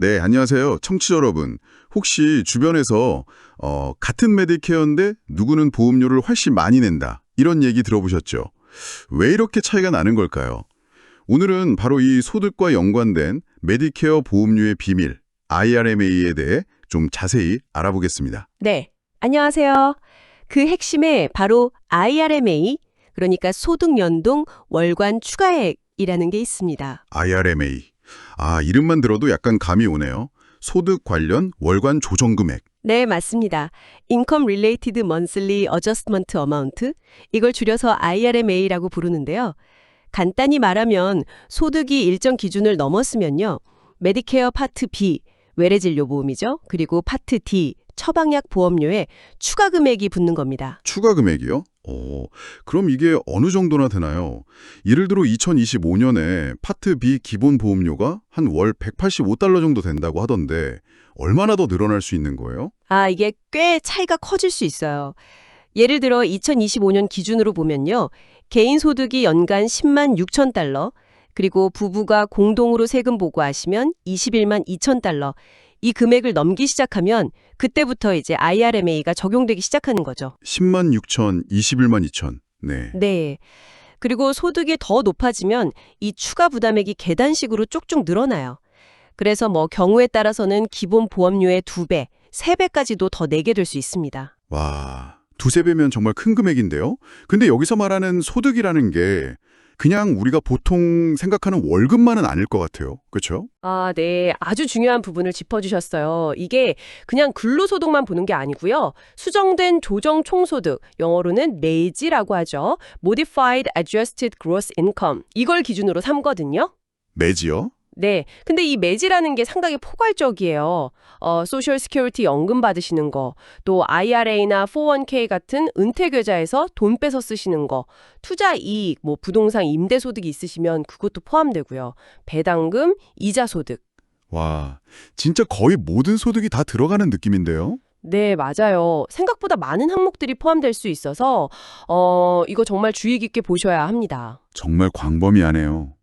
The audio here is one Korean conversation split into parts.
네, 안녕하세요. 청취자 여러분. 혹시 주변에서 같은 메디케어인데 누구는 보험료를 훨씬 많이 낸다. 이런 얘기 들어보셨죠? 왜 이렇게 차이가 나는 걸까요? 오늘은 바로 이 소득과 연관된 메디케어 보험료의 비밀, IRMA에 대해 좀 자세히 알아보겠습니다. 네, 안녕하세요. 그 핵심에 바로 IRMA, 그러니까 소득연동 월간 추가액이라는 게 있습니다. IRMA. 아, 이름만 들어도 약간 감이 오네요. 소득 관련 월간 조정 금액. 네, 맞습니다. Income Related Monthly Adjustment Amount, 이걸 줄여서 IRMA라고 부르는데요. 간단히 말하면 소득이 일정 기준을 넘었으면요. 메디케어 파트 B, 외래진료보험이죠. 그리고 파트 D, 처방약 보험료에 추가 금액이 붙는 겁니다. 추가 금액이요? 그럼 이게 어느 정도나 되나요? 예를 들어 2025년에 파트 B 기본 보험료가 한 월 185달러 정도 된다고 하던데 얼마나 더 늘어날 수 있는 거예요? 아, 이게 꽤 차이가 커질 수 있어요. 예를 들어 2025년 기준으로 보면요. 개인 소득이 연간 10만 6천 달러, 그리고 부부가 공동으로 세금 보고하시면 21만 2천 달러. 이 금액을 넘기 시작하면 그때부터 이제 IRMA가 적용되기 시작하는 거죠. 10만 6천, 21만 2천. 네. 네. 그리고 소득이 더 높아지면 이 추가 부담액이 계단식으로 쭉쭉 늘어나요. 그래서 뭐 경우에 따라서는 기본 보험료의 2배, 3배까지도 더 내게 될 수 있습니다. 와, 두세 배면 정말 큰 금액인데요? 근데 여기서 말하는 소득이라는 게 그냥 우리가 보통 생각하는 월급만은 아닐 것 같아요. 그렇죠? 아, 네. 아주 중요한 부분을 짚어주셨어요. 이게 그냥 근로소득만 보는 게 아니고요. 수정된 조정 총소득, 영어로는 MAG라고 하죠. Modified Adjusted Gross Income. 이걸 기준으로 삼거든요. 매지요? 네. 근데 이 매지라는 게 상당히 포괄적이에요. 소셜 시큐리티 연금 받으시는 거, 또 IRA나 401k 같은 은퇴 계좌에서 돈 빼서 쓰시는 거, 투자 이익, 뭐 부동산 임대 소득이 있으시면 그것도 포함되고요. 배당금, 이자 소득. 와, 진짜 거의 모든 소득이 다 들어가는 느낌인데요? 네, 맞아요. 생각보다 많은 항목들이 포함될 수 있어서 이거 정말 주의 깊게 보셔야 합니다. 정말 광범위하네요.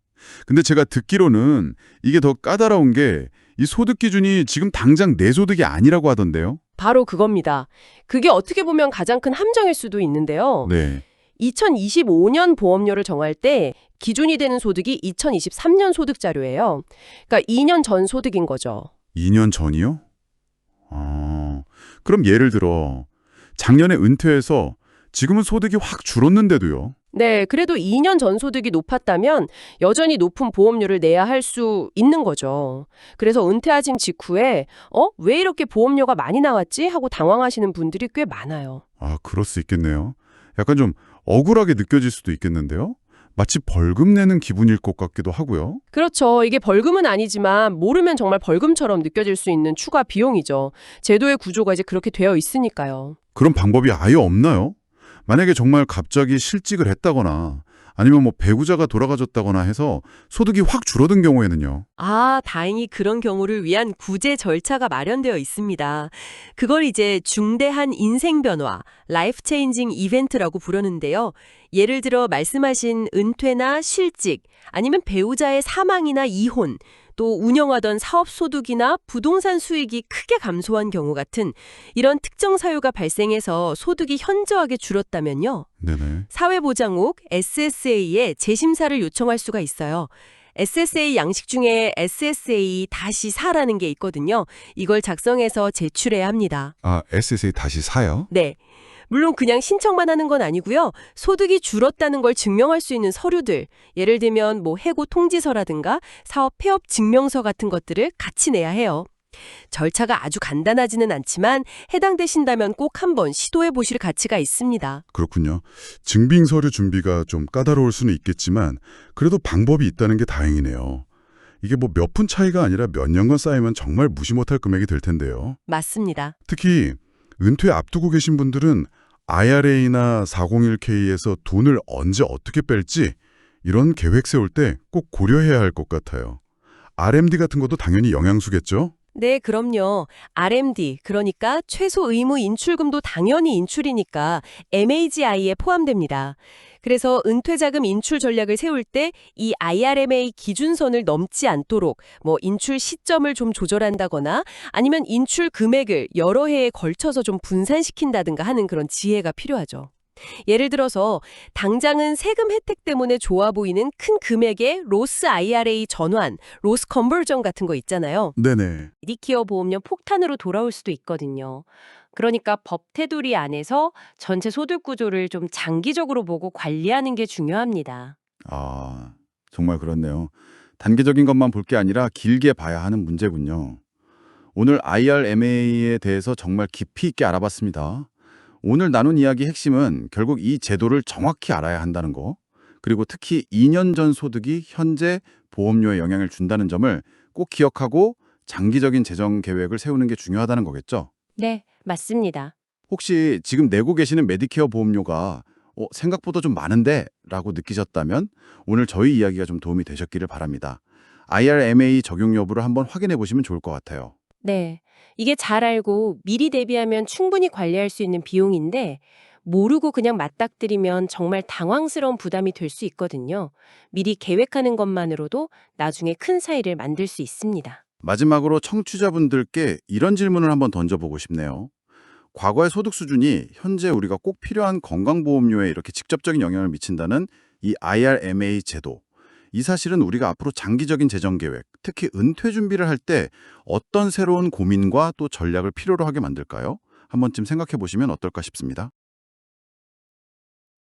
근데 제가 듣기로는 이게 더 까다로운 게 이 소득 기준이 지금 당장 내 소득이 아니라고 하던데요? 바로 그겁니다. 그게 어떻게 보면 가장 큰 함정일 수도 있는데요. 네. 2025년 보험료를 정할 때 기준이 되는 소득이 2023년 소득 자료예요. 그러니까 2년 전 소득인 거죠. 2년 전이요? 그럼 예를 들어 작년에 은퇴해서 지금은 소득이 확 줄었는데도요? 네, 그래도 2년 전 소득이 높았다면 여전히 높은 보험료를 내야 할 수 있는 거죠. 그래서 은퇴하신 직후에 왜 이렇게 보험료가 많이 나왔지? 하고 당황하시는 분들이 꽤 많아요. 아, 그럴 수 있겠네요. 약간 좀 억울하게 느껴질 수도 있겠는데요? 마치 벌금 내는 기분일 것 같기도 하고요. 그렇죠. 이게 벌금은 아니지만 모르면 정말 벌금처럼 느껴질 수 있는 추가 비용이죠. 제도의 구조가 이제 그렇게 되어 있으니까요. 그런 방법이 아예 없나요? 만약에 정말 갑자기 실직을 했다거나 아니면 뭐 배우자가 돌아가셨다거나 해서 소득이 확 줄어든 경우에는요. 아, 다행히 그런 경우를 위한 구제 절차가 마련되어 있습니다. 그걸 이제 중대한 인생 변화, 라이프 체인징 이벤트라고 부르는데요. 예를 들어 말씀하신 은퇴나 실직, 아니면 배우자의 사망이나 이혼, 또 운영하던 사업 소득이나 부동산 수익이 크게 감소한 경우 같은 이런 특정 사유가 발생해서 소득이 현저하게 줄었다면요. 네네. 사회보장국 SSA에 재심사를 요청할 수가 있어요. SSA 양식 중에 SSA-4라는 게 있거든요. 이걸 작성해서 제출해야 합니다. 아, SSA 다시 사요? 네. 물론 그냥 신청만 하는 건 아니고요. 소득이 줄었다는 걸 증명할 수 있는 서류들, 예를 들면 뭐 해고 통지서라든가 사업 폐업 증명서 같은 것들을 같이 내야 해요. 절차가 아주 간단하지는 않지만 해당되신다면 꼭 한번 시도해 보실 가치가 있습니다. 그렇군요. 증빙 서류 준비가 좀 까다로울 수는 있겠지만 그래도 방법이 있다는 게 다행이네요. 이게 뭐 몇 푼 차이가 아니라 몇 년간 쌓이면 정말 무시 못할 금액이 될 텐데요. 맞습니다. 특히 은퇴 앞두고 계신 분들은 IRA나 401k에서 돈을 언제 어떻게 뺄지 이런 계획 세울 때 꼭 고려해야 할 것 같아요. RMD 같은 것도 당연히 영향수겠죠? 네, 그럼요. RMD, 그러니까 최소 의무 인출금도 당연히 인출이니까 MAGI에 포함됩니다. 그래서 은퇴자금 인출 전략을 세울 때 이 IRMA 기준선을 넘지 않도록 뭐 인출 시점을 좀 조절한다거나 아니면 인출 금액을 여러 해에 걸쳐서 좀 분산시킨다든가 하는 그런 지혜가 필요하죠. 예를 들어서 당장은 세금 혜택 때문에 좋아 보이는 큰 금액의 로스 IRA 전환, 로스 컨버전 같은 거 있잖아요. 네네. 메디케어 보험료 폭탄으로 돌아올 수도 있거든요. 그러니까 법 테두리 안에서 전체 소득 구조를 좀 장기적으로 보고 관리하는 게 중요합니다. 아, 정말 그렇네요. 단기적인 것만 볼 게 아니라 길게 봐야 하는 문제군요. 오늘 IRMA에 대해서 정말 깊이 있게 알아봤습니다. 오늘 나눈 이야기 핵심은 결국 이 제도를 정확히 알아야 한다는 거, 그리고 특히 2년 전 소득이 현재 보험료에 영향을 준다는 점을 꼭 기억하고 장기적인 재정 계획을 세우는 게 중요하다는 거겠죠? 네, 맞습니다. 혹시 지금 내고 계시는 메디케어 보험료가 생각보다 좀 많은데? 라고 느끼셨다면 오늘 저희 이야기가 좀 도움이 되셨기를 바랍니다. IRMA 적용 여부를 한번 확인해 보시면 좋을 것 같아요. 네, 이게 잘 알고 미리 대비하면 충분히 관리할 수 있는 비용인데 모르고 그냥 맞닥뜨리면 정말 당황스러운 부담이 될 수 있거든요. 미리 계획하는 것만으로도 나중에 큰 차이를 만들 수 있습니다. 마지막으로 청취자분들께 이런 질문을 한번 던져보고 싶네요. 과거의 소득 수준이 현재 우리가 꼭 필요한 건강보험료에 이렇게 직접적인 영향을 미친다는 이 IRMA 제도. 이 사실은 우리가 앞으로 장기적인 재정 계획, 특히 은퇴 준비를 할 때 어떤 새로운 고민과 또 전략을 필요로 하게 만들까요? 한 번쯤 생각해 보시면 어떨까 싶습니다.